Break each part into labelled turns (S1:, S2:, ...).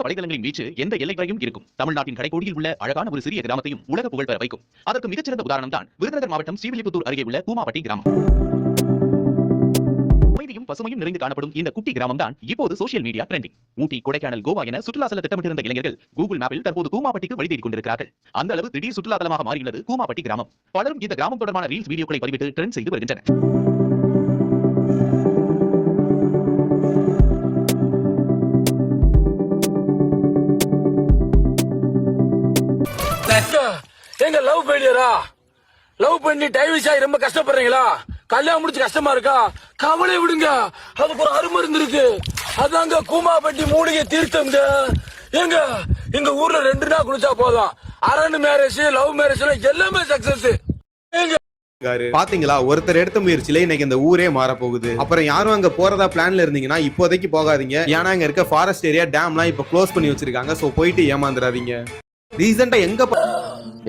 S1: வலைதளங்களின் வீச்சு எந்த எல்லை வரையும் இருக்கும். தமிழ்நாட்டின் கடைக்கோடியில் உள்ள அழகான ஒரு சிறிய கிராமத்தையும் உலக புகழ் பெற வைக்கும். அதற்கு மிகச்சிறந்த உதாரணம் தான் விருதுநகர் மாவட்டம் ஸ்ரீவில்லிபுத்தூர் அருகே உள்ள கூமாப்பட்டி கிராமம். அமைதியும் பசுமையும் நிறைந்து காணப்படும் இந்த குட்டி கிராமம் தான் இப்போது சோசியல் மீடியா ட்ரெண்டிங். ஊட்டி, கொடைக்கானல், கோவா என சுற்றுலா செல்ல திட்டமிட்டிருந்த இளைஞர்கள் கூகுள் மேப்பில் தற்போது கூமாப்பட்டிக்கு வழி தேடிக் கொண்டிருக்கிறார்கள். அந்த அளவு திடீர் சுற்றுலா தலமாக மாறியுள்ளது கூமாப்பட்டி கிராமம். பலரும் இந்த கிராமம் தொடர்பான ரீல்ஸ் வீடியோக்களை பதிவிட்டு ட்ரெண்ட் செய்து வருகின்றனர்.
S2: எங்க லவ் ஃபெயிலியரா? லவ் பண்ணி டைவர்ஸ் ஆகி ரொம்ப கஷ்டப்படுறீங்களா? கல்யாணம் முடிச்சு கஷ்டமா இருக்கா? கவலை விடுங்க, அதுக்கு ஒரு அருமருந்து இருக்கு. அதாங்க கூமாப்பட்டி மூலிகை தீர்த்தம்ங்க. எங்க எங்க ஊர்ல 2 நாள் குளிச்சா போதும். அரேஞ்ச் மேரேஜ், லவ் மேரேஜ் எல்லாமே சக்சஸ்.
S3: பாத்தீங்களா, ஒருத்தர் எடுத்த முயற்சியில இன்னைக்கு இந்த ஊரே மாற போகுது. அப்புறம் யாரும் அங்க போறதா பிளான்ல இருந்தீங்கன்னா இப்போதைக்கு போகாதீங்க. ஏன்னா இங்க இருக்க ஃபாரஸ்ட் ஏரியா, டேம்லாம் இப்ப க்ளோஸ் பண்ணி வச்சிருக்காங்க. சோ போயிட்டு ஏமாந்துடாதீங்க. ரீசெண்டா எங்க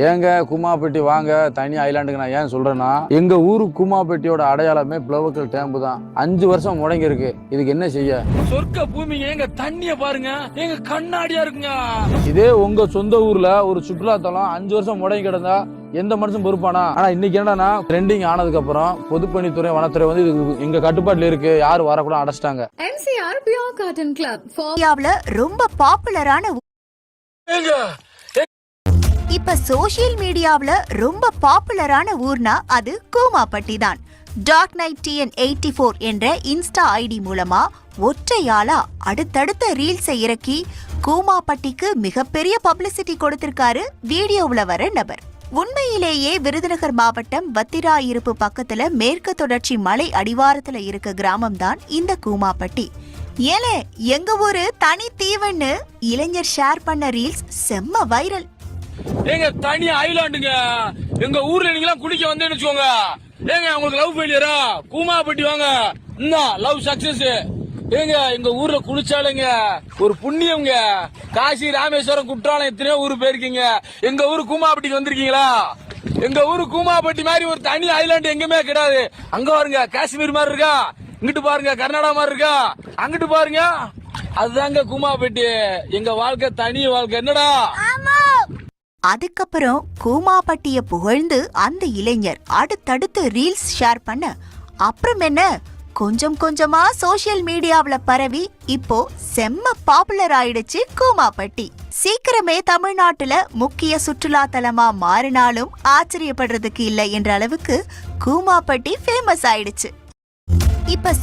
S4: ஏங்க கூமாப்பட்டி வாங்க, தனி ஐலாண்டுக்கு நான் ஏன் சொல்றேன்னா, எங்க ஊரு கூமாப்பட்டியோட அடையாளமே பிளவக்கல் டேம்பு தான். 5 வருஷம் முடங்கி இருக்கு. இதுக்கு என்ன செய்ய?
S2: சொர்க்க பூமி, எங்க தண்ணிய பாருங்க, எங்க கண்ணாடியா இருக்குங்க.
S4: இதே உங்க சொந்த ஊர்ல ஒரு சுற்றுலா தலம் 5 வருஷம் முடங்கி கிடந்தா எந்த மனுஷன் பொறுப்பானா? ஆனா இன்னைக்கு என்னன்னா, ட்ரெண்டிங் ஆனதுக்கு அப்புறம் பொதுப்பணித்துறை, வனத்துறை வந்து இது எங்க கட்டுப்பாட்டுல இருக்கு, யாரும் வரக்கூட அடைச்சிட்டாங்க.
S5: MCR Pure Cotton Club
S6: இந்தியாவுல ரொம்ப பாப்புலரான இப்ப சோசியல் மீடியாவுல ரொம்ப பாப்புலரான ஊர்னா அது கூமாப்பட்டி தான். டார்க் நைட் TN84 என்ற இன்ஸ்டா ஐடி மூலமா ஒற்றையாளா அடுத்தடுத்த ரீல்ஸை இறக்கி கூமாப்பட்டிக்கு மிகப்பெரிய பப்ளிசிட்டி கொடுத்திருக்காரு வீடியோவுல வர நபர். உண்மையிலேயே விருதுநகர் மாவட்டம் வத்திராயிருப்பு பக்கத்துல மேற்கு தொடர்ச்சி மலை அடிவாரத்துல இருக்க கிராமம் தான் இந்த கூமாப்பட்டி. ஏலே, எங்க ஊரு தனி தீவன்னு இளைஞர் ஷேர் பண்ண ரீல்ஸ் செம்ம வைரல்.
S2: எங்க தனி ஐலாண்டுங்க. எங்க ஊர்ல நீங்க எல்லாம் குளிக்க வந்தேன்னு வச்சுக்கோங்க. ஏங்க உங்களுக்கு லவ் ஃபெயிலியரா? கூமாப்பட்டி வாங்க, லவ் சக்சஸ். ஏங்க எங்க ஊர்ல குளிச்சாலுங்க ஒரு புண்ணியம்ங்க. காசி, ராமேஸ்வரம், குற்றாலம் எத்தனையோ ஊரு போயிருக்கீங்க. எங்க ஊரு கூமாப்பட்டிக்கு வந்திருக்கீங்களா? எங்க ஊரு கூமாப்பட்டி மாதிரி ஒரு தனி ஐலாண்டு எங்குமே கிடையாது. அங்க பாருங்க, காஷ்மீர் மாதிரி இருக்கா. இங்கிட்டு பாருங்க, கர்நாடகா மாதிரி இருக்கா. அங்கிட்டு பாருங்க, அதுதாங்க கூமாப்பட்டி. எங்க வாழ்க்கை தனி வாழ்க்கை. என்னடா?
S6: அதுக்கப்புறம் கூமாப்பட்டிய புகழ்ந்து அந்த இளைஞர் அடுத்தடுத்து ரீல்ஸ் ஷேர் பண்ண, அப்புறம் என்ன கொஞ்சம் கொஞ்சமா சோசியல் மீடியாவுல பரவி இப்போ செம்ம பாப்புலர் ஆயிடுச்சு கூமாப்பட்டி. சீக்கிரமே தமிழ்நாட்டுல முக்கிய சுற்றுலா தலமா மாறினாலும் ஆச்சரியப்படுறதுக்கு இல்லை என்ற அளவுக்கு கூமாப்பட்டி ஃபேமஸ் ஆயிடுச்சு. இப்ப